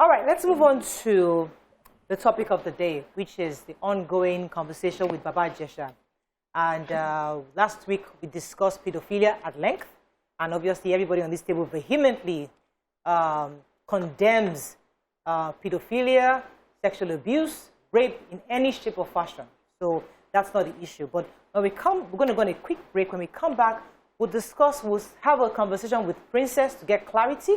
All right, let's move on to the topic of the day, which is the ongoing conversation with Baba Ijesha. And last week, we discussed pedophilia at length. And obviously, everybody on this table vehemently condemns pedophilia, sexual abuse, rape in any shape or fashion. So that's not the issue. But when we come, we're going to go on a quick break. When we come back, we'll have a conversation with Princess to get clarity.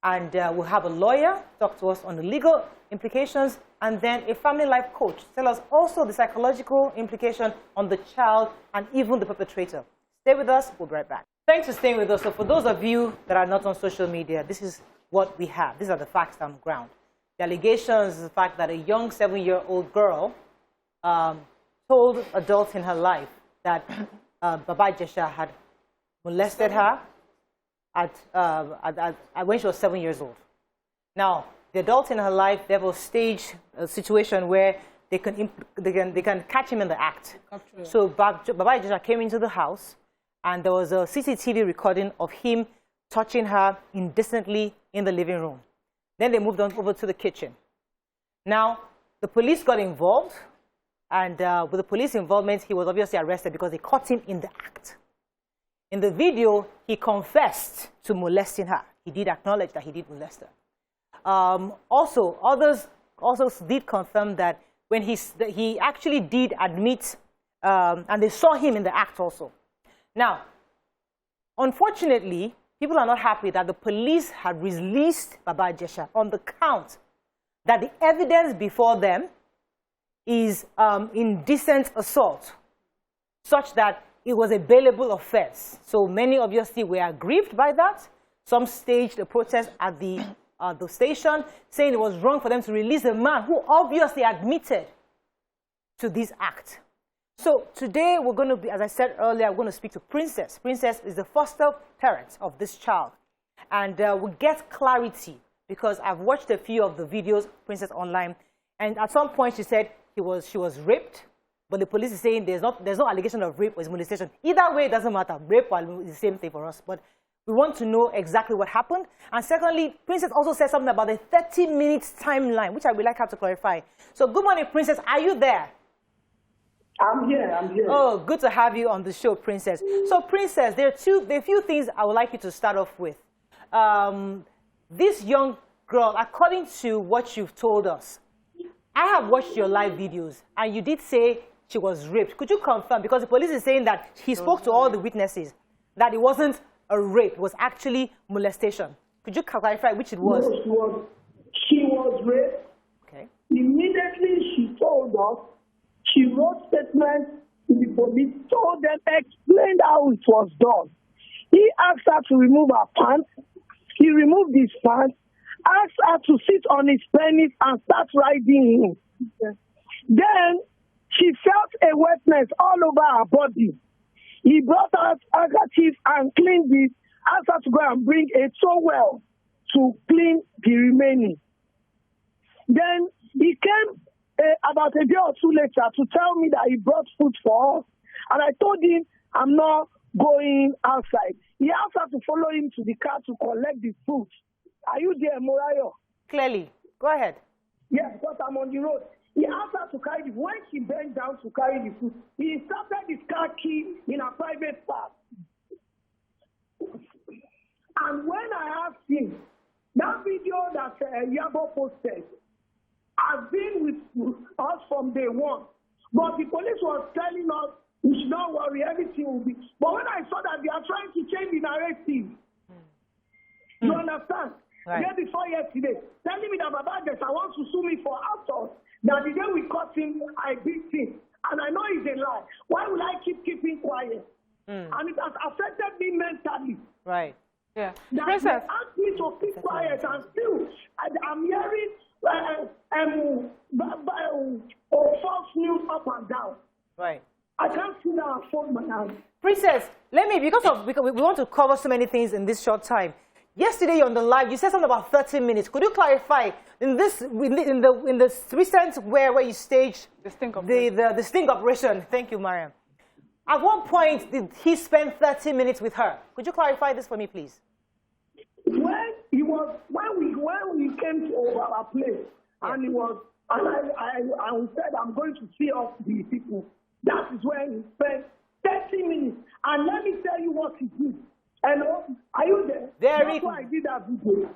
And we'll have a lawyer talk to us on the legal implications, and then a family life coach tell us also the psychological implication on the child and even the perpetrator. Stay with us. We'll be right back. Thanks for staying with us. So for those of you that are not on social media, this is what we have. These are the facts on the ground. The allegations is the fact that a young 7-year-old girl told adults in her life that Baba Ijesha had molested her when she was 7 years old. Now, the adults in her life, they have staged a situation where they can catch him in the act. So Baba Ijesha came into the house, and there was a CCTV recording of him touching her indecently in the living room. Then they moved on over to the kitchen. Now, the police got involved, and with the police involvement, he was obviously arrested because they caught him in the act. In the video, he confessed to molesting her. He did acknowledge that he did molest her. Also, others also did confirm that when he actually did admit, and they saw him in the act also. Now, unfortunately, people are not happy that the police had released Baba Ijesha on the count that the evidence before them is indecent assault, such that it was a bailable offense. So many obviously were aggrieved by that. Some staged a protest at the station saying it was wrong for them to release a man who obviously admitted to this act. So today we're going to be, as I said earlier, we're going to speak to Princess. Princess is the foster parent of this child. And we'll get clarity because I've watched a few of the videos, Princess online, and at some point she said she was raped. But the police is saying there's no allegation of rape or molestation. Either way, it doesn't matter. Rape is the same thing for us. But we want to know exactly what happened. And secondly, Princess also said something about the 30 minutes timeline, which I would like her to clarify. So good morning, Princess. Are you there? I'm here. Oh, good to have you on the show, Princess. So, Princess, there are a few things I would like you to start off with. This young girl, according to what you've told us, I have watched your live videos, and you did say she was raped. Could you confirm? Because the police is saying that he spoke to all the witnesses, that it wasn't a rape, it was actually molestation. Could you clarify which it was? No, she was raped. Okay. Immediately she told us, she wrote statements to the police, told them, explained how it was done. He asked her to remove her pants. He removed his pants, asked her to sit on his penis and start riding him. Yes. Then she felt a wetness all over her body. He brought out a handkerchief and cleaned it, asked her to go and bring a towel to clean the remaining. Then he came about a day or two later to tell me that he brought food for us. And I told him, I'm not going outside. He asked her to follow him to the car to collect the food. Are you there, Morayo? Clearly. Go ahead. Yes, because I'm on the road. He asked her to carry the food. When she bent down to carry the food, he inserted his car key in her private part. And when I asked him, that video that Yabo posted has been with us from day one. But the police was telling us, we should not worry, everything will be. But when I saw that they are trying to change the narrative, you understand? Right. Day before yesterday, telling me that Baba Ijesha wants to sue me for assault. That the day we caught him, I beat him. And I know it's a lie. Why would I keeping quiet? And it has affected me mentally. Right. Yeah. That Princess. they asked me to keep quiet, and still I'm hearing false news up and down. Right. I can't see that I fold my hands. Princess, because we want to cover so many things in this short time. Yesterday on the live, you said something about 30 minutes. Could you clarify in the recent where you staged the sting operation? The sting operation? Thank you, Mariam. At one point, did he spend 30 minutes with her? Could you clarify this for me, please? When he was when we came to our place, and he was, and I said, I'm going to see off the people. That is when he spent 30 minutes. And let me tell you what he did. And are you there? That's why I did that video.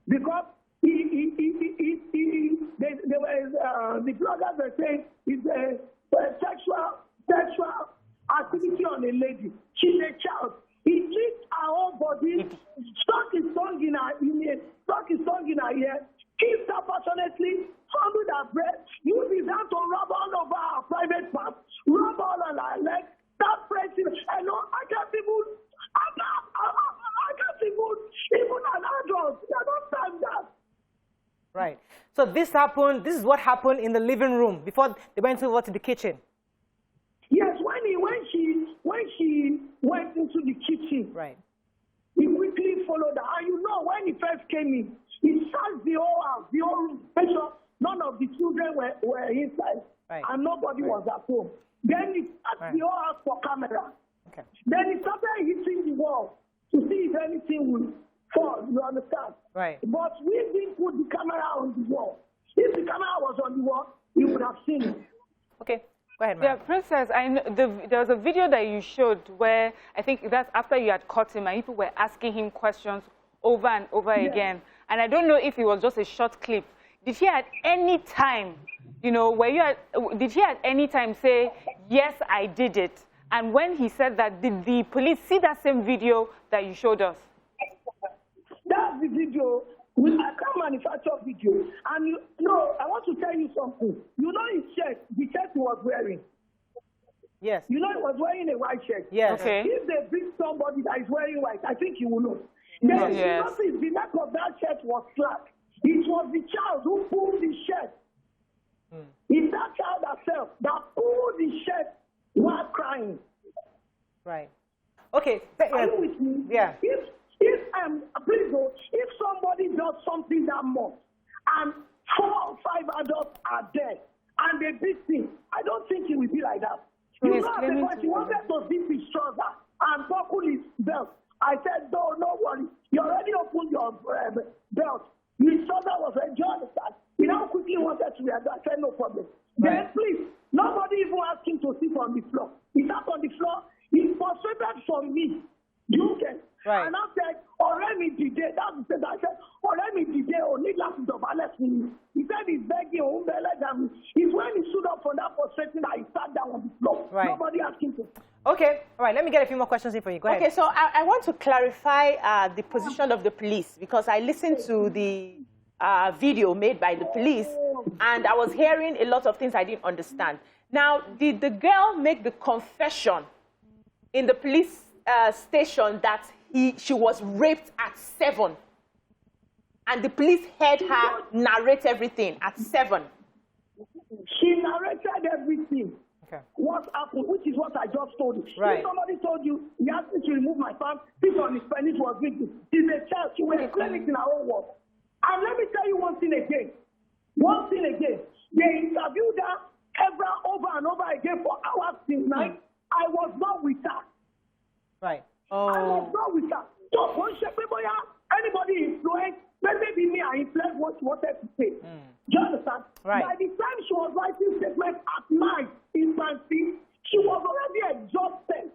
Because the bloggers were saying it's a sexual activity on a lady. She's a child. He treats her whole body, stuck his tongue in her ear, kissed her passionately, fondled her breast, used his hand to rub all over her private parts, rub all on her legs, start pressing. And I can't even an adult. I don't stand that. Right. So this is what happened in the living room before they went over to the kitchen. Yes, when she went into the kitchen, right, he quickly followed her. And you know, when he first came in, he searched the whole house, the whole room. Make sure none of the children were inside, right, and nobody was at home. Then he searched the whole house for camera. Okay. Then he started hitting the wall to see if anything will fall. You understand? Right. But we didn't put the camera on the wall. If the camera was on the wall, you would have seen it. Okay. Go ahead, ma'am. Yeah, Princess, I know there was a video that you showed where I think that's after you had caught him and people were asking him questions over and over again. And I don't know if it was just a short clip. Did he at any time, did he at any time say, yes, I did it? And when he said that, did the police see that same video that you showed us? That's the video. I can't manufacture video. And I want to tell you something. You know his shirt, the shirt he was wearing. Yes. You know he was wearing a white shirt. Yes. Okay. If they bring somebody that is wearing white, I think you will know. Then you notice the neck of that shirt was slack. It was the child who pulled the shirt. It's that child herself that pulled the shirt while crying. Right. Okay. Are you with me? Yeah. If somebody does something that much and 4 or 5 adults are dead and they beat him, I don't think he will be like that. You know, because he wanted to zip his trouser and buckle his belt. I said, no worry. You already opened your belt. His trouser was enjoying that. He now quickly wanted to react. I said, no problem. Right. Then please, nobody even asked him to sit on the floor. He sat on the floor. He frustrated for me. You can. Right. And I said, already today, that's the thing I said, already today, only last of Alex. He said he's begging, it's when he stood up from that frustration that he sat down on the floor. Right. Nobody asked him to. Okay. All right. Let me get a few more questions in for you. Go ahead. Okay, so I want to clarify the position of the police because I listened to the video made by the police and I was hearing a lot of things I didn't understand. Now, did the girl make the confession in the police station that she was raped at 7? And the police heard her narrate everything at 7. She narrated everything. Okay. What happened, which is what I just told you. Right. If somebody told you, he asked me to remove my palm, sit on his pen, it was victim. She's a child, she will explain it in her own words. And let me tell you one thing again. They interviewed her over and over again for hours till night. I was not with her. Right. I was not with her. So, anybody influenced, maybe me, I influenced what she wanted to say. Do you understand? Right. By the time she was writing statements at night in fancy, she was already exhausted.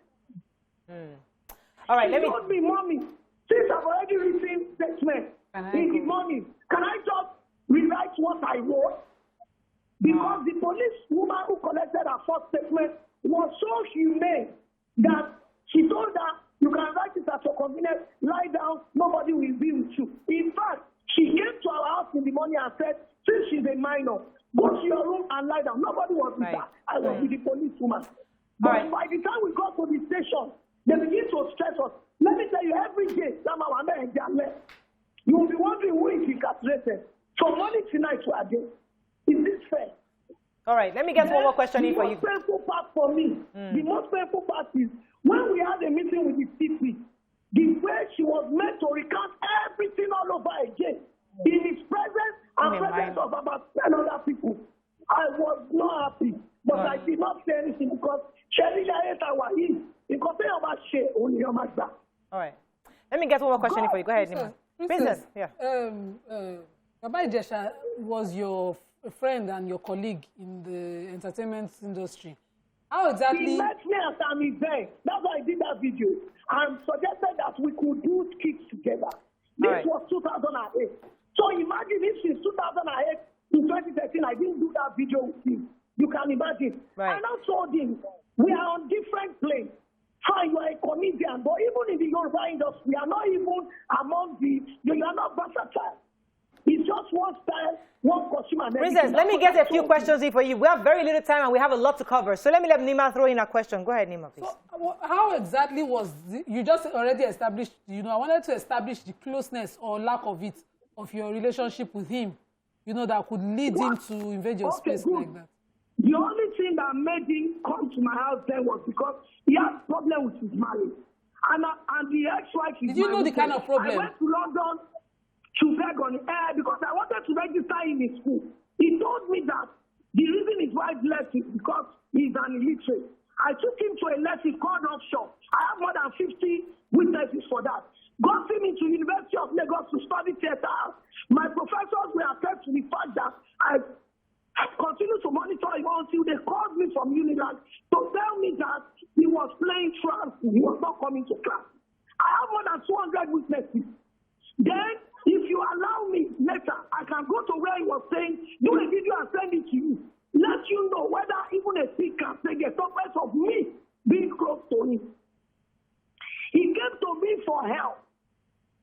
All right. She told me, Mommy, since I've already written statements in the morning, can I just rewrite what I wrote? Because the police woman who collected her first statement was so humane that she told her, you can write it at your convenience, lie down, nobody will be with you. In fact, she came to our house in the morning and said, since she's a minor, go to your room and lie down. Nobody was with her. I was with the police woman. But by the time we got to the station, they begin to stress us. Let me tell you, every day, you will be wondering who is incarcerated. From morning to night, we are there. Is this fair? All right. Let me get one more question in for you. The most painful part for me, the most painful part is when we had a meeting with the CP, the way she was meant to recount everything all over again in his presence and presence of about 10 other people. I was not happy, but I did not say anything because all right. Let me get one more question in for you. Go ahead, Nima. Princess, yeah. Baba Ijesha was your friend and your colleague in the entertainment industry. How exactly? He met me at an event. That's why I did that video and suggested that we could do skits together. This was 2008. So imagine if since 2008 to 2013 I didn't do that video with him. You can imagine. Right. And I told him we are on different planes. Hi, you are a comedian, but even in the Yoruba industry, we are not even among the. You are not versatile. It's just one style, one costume, and everything. Princess, let me get a few questions in for you. We have very little time and we have a lot to cover. So let Nima throw in a question. Go ahead, Nima, please. So, how exactly was you just already established? I wanted to establish the closeness or lack of it of your relationship with him. That could lead him to invade your space like that. The only thing that made him come to my house then was because he had problem with his marriage. And the ex-wife is. Did you know the kind of problem? I went to London to beg on air because I wanted to register him in school. He told me that the reason his wife left is because he's an illiterate. I took him to a lesson called offshore. I have more than 50 witnesses for that. Got him into University of Lagos to study theater. My professors were attached to the fact that I continued to monitor him until they called me from Unilag to tell me that he was playing trance. He was not coming to class. I have more than 200 witnesses. Then, if you allow me later, I can go to where he was saying, do a video and send it to you. Let you know whether even a pig can take a surface of me being close to him. He came to me for help.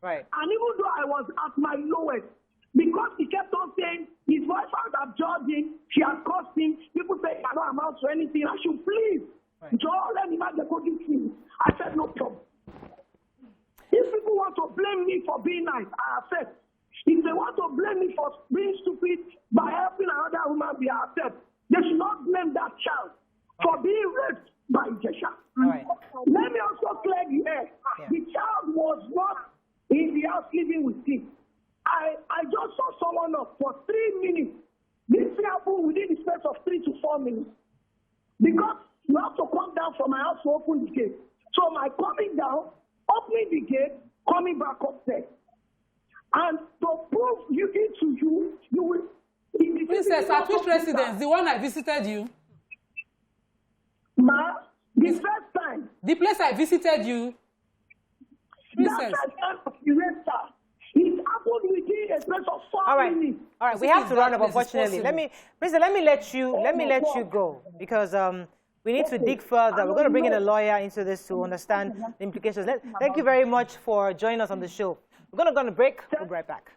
Right. And even though I was at my lowest, because he kept on saying his wife had abjured him, she had cursed him, people say, I don't amount to anything, I should please. Right. Joe, let me have the cooking thing. I said, no problem. If people want to blame me for being nice, I accept. If they want to blame me for being stupid by helping another woman be accept, they should not blame that child for being raped by Ijesha. Right. Let me also clear the air. Yeah. The child was not in the house living with him. I just saw someone up for 3 minutes. This happened within the space of 3 to 4 minutes. Because you have to come down from my house to open the gate. So my coming down, opening the gate, coming back upstairs. And to prove you will. Princess, at which residence? The one I visited you? Ma, the first time. The place I visited you? Princess. That first time of the restart. It happened within a space of 4 minutes. All right. We have to run up, unfortunately. Princess, let me let you go because we need to dig further. We're going to bring in a lawyer into this to understand the implications. Thank you very much for joining us on the show. We're going to go on a break. We'll be right back.